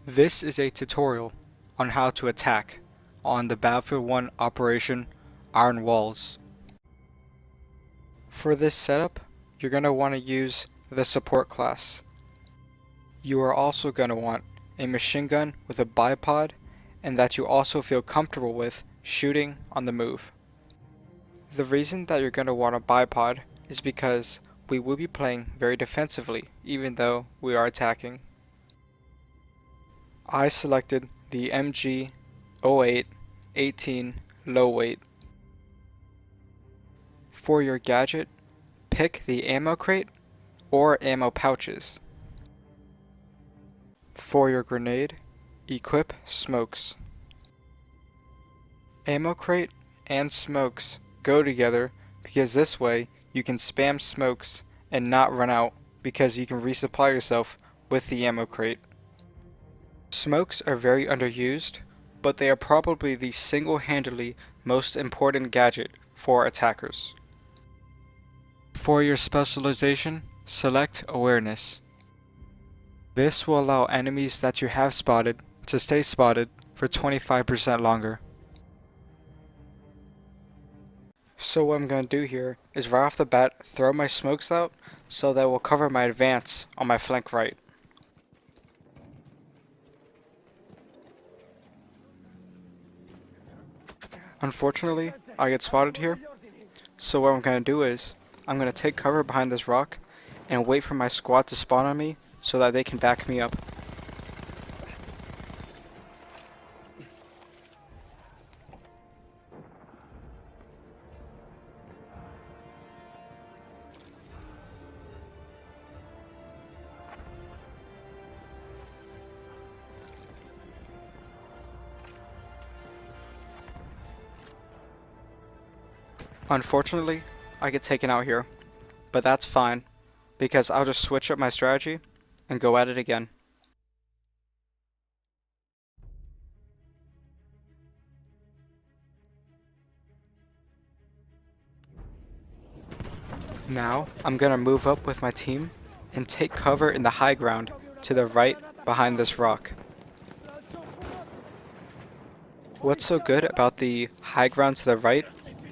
This is a tutorial on how to attack on the Battlefield 1 Operation Iron Walls. For this setup, you're going to want to use the support class. You are also going to want a machine gun with a bipod and that you also feel comfortable with shooting on the move. The reason that you're going to want a bipod is because we will be playing very defensively even though we are attacking. I selected the MG08 18 low weight. For your gadget, pick the ammo crate or ammo pouches. For your grenade, equip smokes. Ammo crate and smokes go together because this way you can spam smokes and not run out because you can resupply yourself with the ammo crate. Smokes are very underused, but they are probably the single-handedly most important gadget for attackers. For your specialization, select Awareness. This will allow enemies that you have spotted to stay spotted for 25% longer. So what I'm going to do here is right off the bat throw my smokes out so that will cover my advance on my flank right. Unfortunately, I get spotted here, so what I'm going to do is I'm going to take cover behind this rock and wait for my squad to spawn on me so that they can back me up. Unfortunately, I get taken out here, but that's fine because I'll just switch up my strategy and go at it again. Now, I'm gonna move up with my team and take cover in the high ground to the right behind this rock. What's so good about the high ground to the right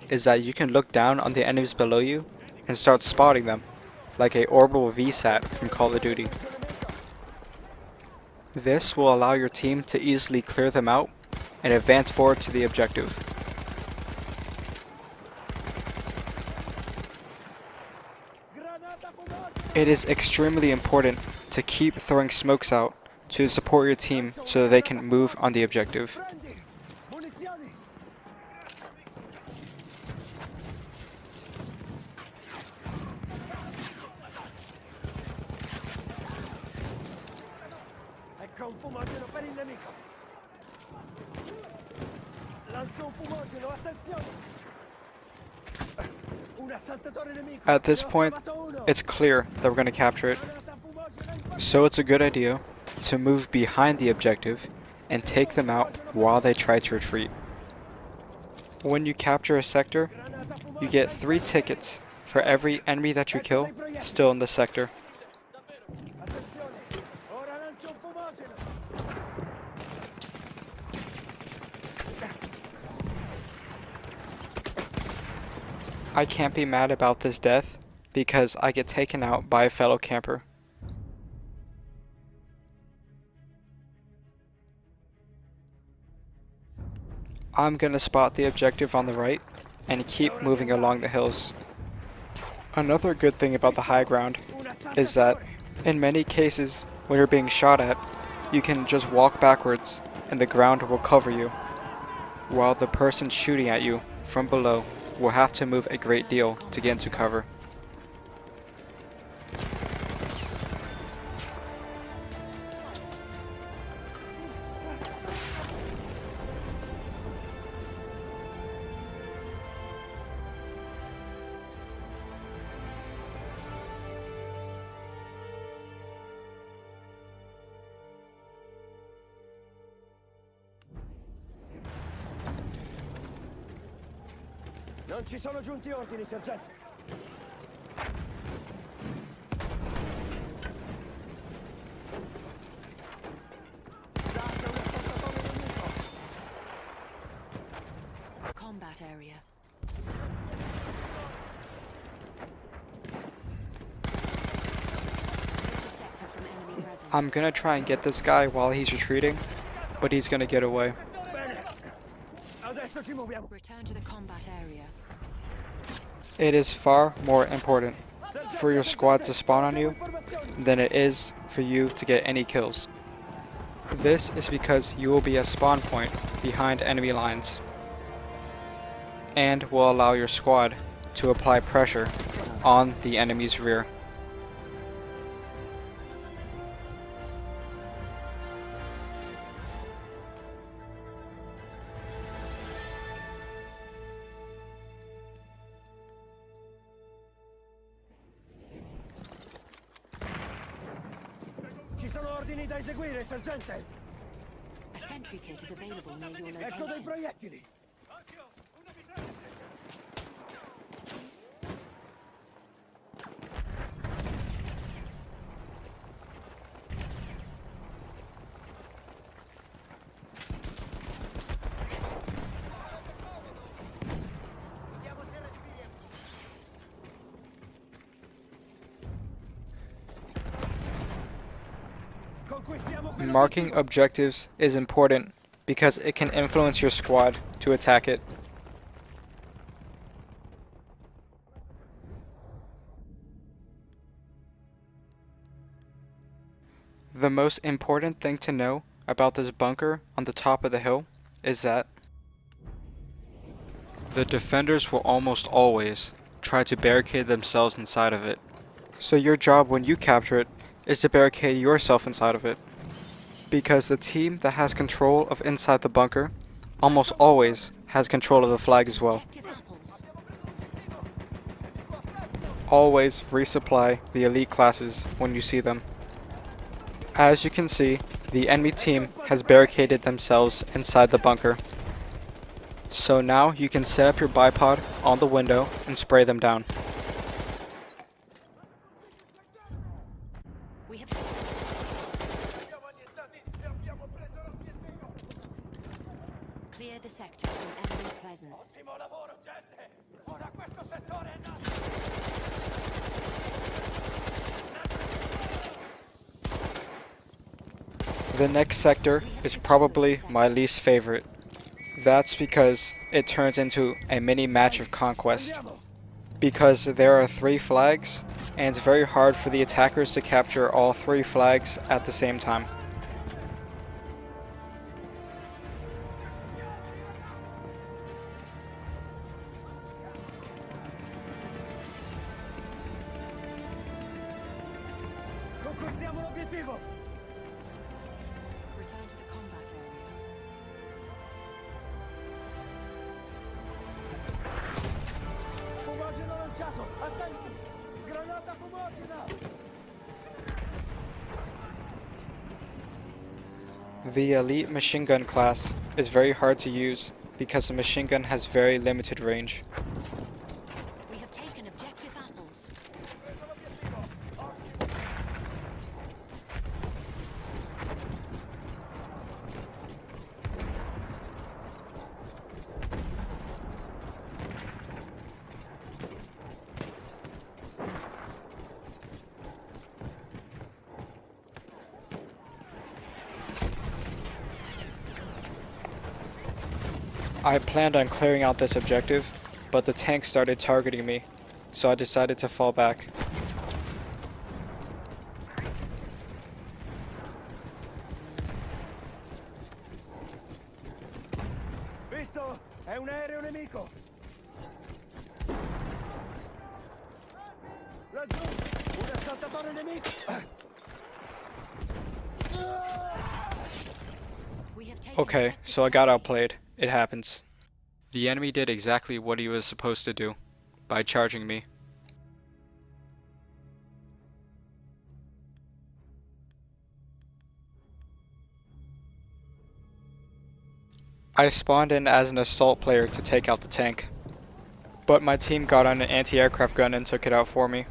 is that you can look down on the enemies below you and start spotting them, like a orbital VSAT from Call of Duty. This will allow your team to easily clear them out and advance forward to the objective. It is extremely important to keep throwing smokes out to support your team so that they can move on the objective. Ecco un fumogeno per il nemico. Lancio un fumogeno, attenzione! Un assaltatore nemico. At this point, it's clear that we're going to capture it. So it's a good idea to move behind the objective and take them out while they try to retreat. When you capture a sector, you get 3 tickets for every enemy that you kill still in the sector. I can't be mad about this death because I get taken out by a fellow camper. I'm gonna spot the objective on the right and keep moving along the hills. Another good thing about the high ground is that in many cases when you're being shot at, you can just walk backwards and the ground will cover you, while the person shooting at you from below will have to move a great deal to get into cover. Non ci sono giunti ordini, sergente. area. The sector from enemy presence. I'm gonna try and get this guy while he's retreating, but he's gonna get away. Bene. Adesso ci muoviamo. Return to the combat area. It is far more important for your squad to spawn on you than it is for you to get any kills. This is because you will be a spawn point behind enemy lines and will allow your squad to apply pressure on the enemy's rear. Ci sono ordini da eseguire, sergente. A sentry kit is available near your Ecco dei location. proiettili. Conquistiamo quello Marking objectives is important because it can influence your squad to attack it. The most important thing to know about this bunker on the top of the hill is that the defenders will almost always try to barricade themselves inside of it. So your job when you capture it is to barricade yourself inside of it. Because the team that has control of inside the bunker almost always has control of the flag as well. Objective apples. Always resupply the elite classes when you see them. As you can see, the enemy team has barricaded themselves inside the bunker. So now you can set up your bipod on the window and spray them down. We have clear the sector from enemy presence. Ottimo lavoro, gente. Ora questo settore è nostro. The next sector is probably my least favorite. That's because it turns into a mini match of conquest. Andiamo. Because there are 3 flags, and it's very hard for the attackers to capture all 3 flags at the same time. Conquistiamo l'obiettivo. Return to the combat area. Fumogeno lanciato. Attenti. Granata fumogena. The elite machine gun class is very hard to use because the machine gun has very limited range. We have taken objective apples. I planned on clearing out this objective, but the tank started targeting me, so I decided to fall back. Visto? È un aereo nemico. Laggiù. Un assaltatore nemico. We have taken Okay, objective so I got Charlie. outplayed. It happens. The enemy did exactly what he was supposed to do, by charging me. I spawned in as an assault player to take out the tank, but my team got on an anti-aircraft gun and took it out for me.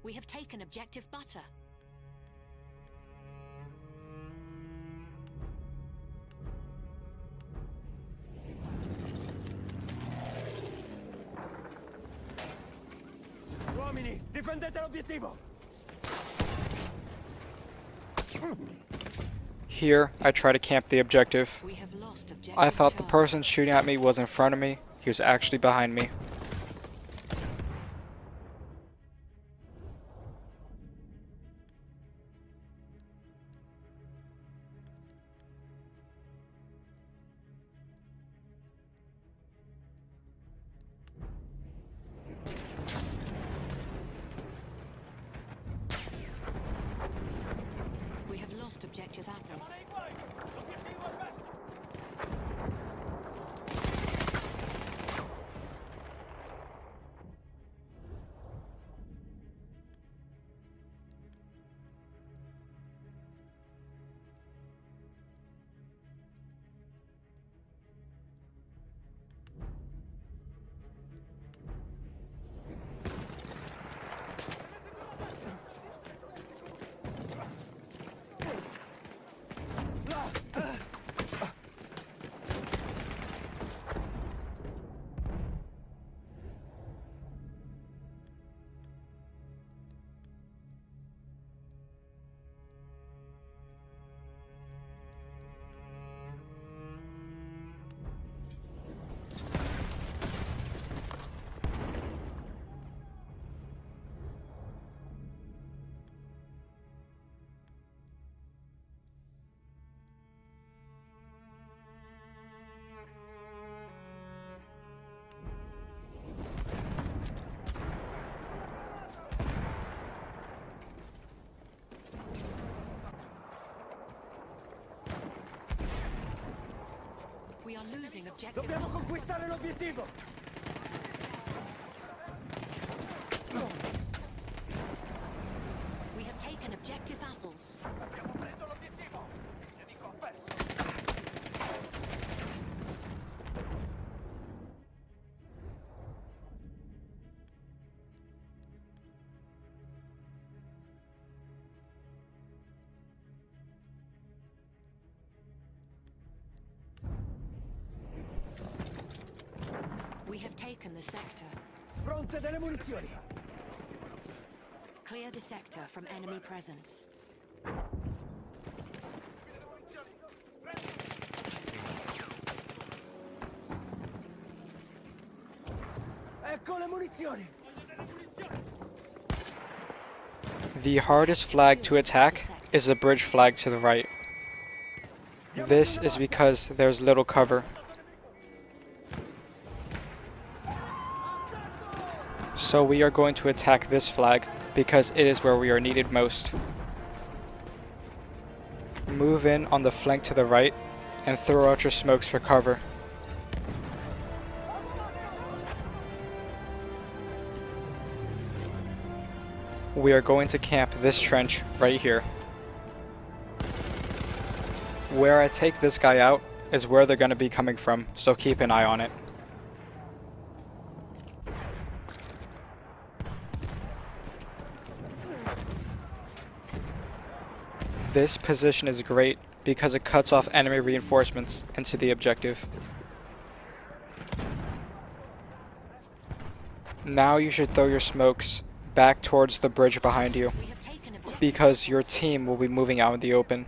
We have taken objective butter. Uomini, difendete l'obiettivo! Here, I try to camp the objective. We have lost objective I thought the Charlie. person shooting at me was in front of me. He was actually behind me. We have lost objective apples. Nei guai! L'obiettivo è perso! We are losing objective Dobbiamo butter. conquistare l'obiettivo! We have taken objective apples. Abbiamo preso l'obiettivo! Il nemico ha perso! We have taken the sector. Pronte delle munizioni! Clear the sector from enemy presence. Ecco le munizioni! The hardest flag to attack is the bridge flag to the right. This is because there's little cover. So we are going to attack this flag because it is where we are needed most. Move in on the flank to the right and throw out your smokes for cover. We are going to camp this trench right here. Where I take this guy out is where they're going to be coming from, so keep an eye on it. This position is great because it cuts off enemy reinforcements into the objective. Now you should throw your smokes back towards the bridge behind you We have taken objective. because your team will be moving out in the open.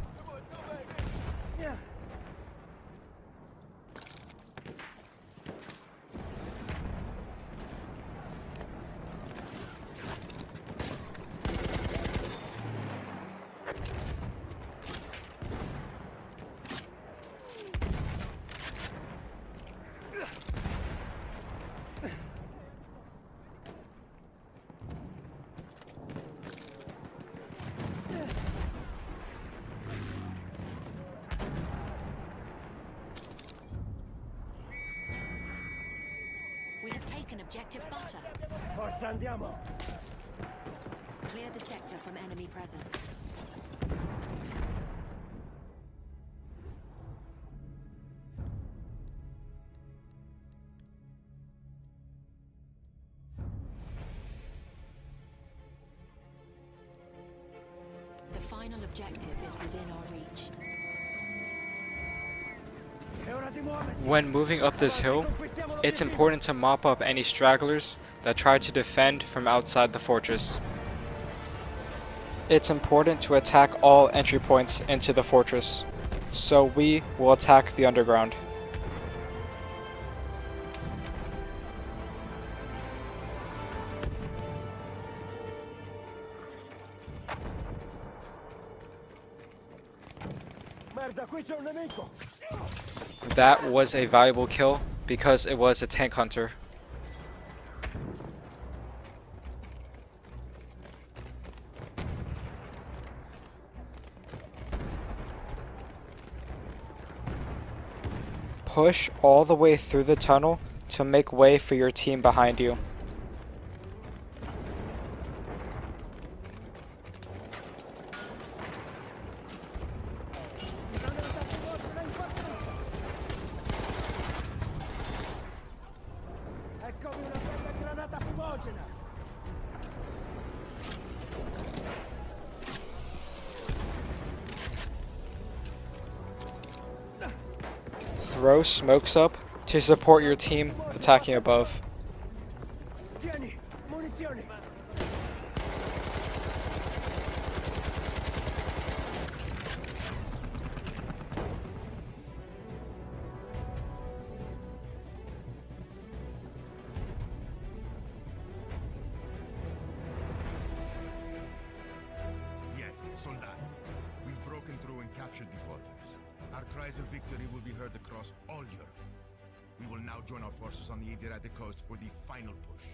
We have taken objective butter. Forza, andiamo! Clear the sector from enemy presence. final objective is within our reach. When moving up this hill, it's important to mop up any stragglers that try to defend from outside the fortress. It's important to attack all entry points into the fortress, so we will attack the underground. Merda, qui c'è un nemico! That was a valuable kill because it was a tank hunter. Push all the way through the tunnel to make way for your team behind you. Eccomi una bella granata fumogena! Throw smokes up to support your team attacking above. Tieni, munizioni! Yes, Soldat. We've broken through and captured the fortress. Our cries of victory will be heard across all Europe. We will now join our forces on the Adriatic coast for the final push.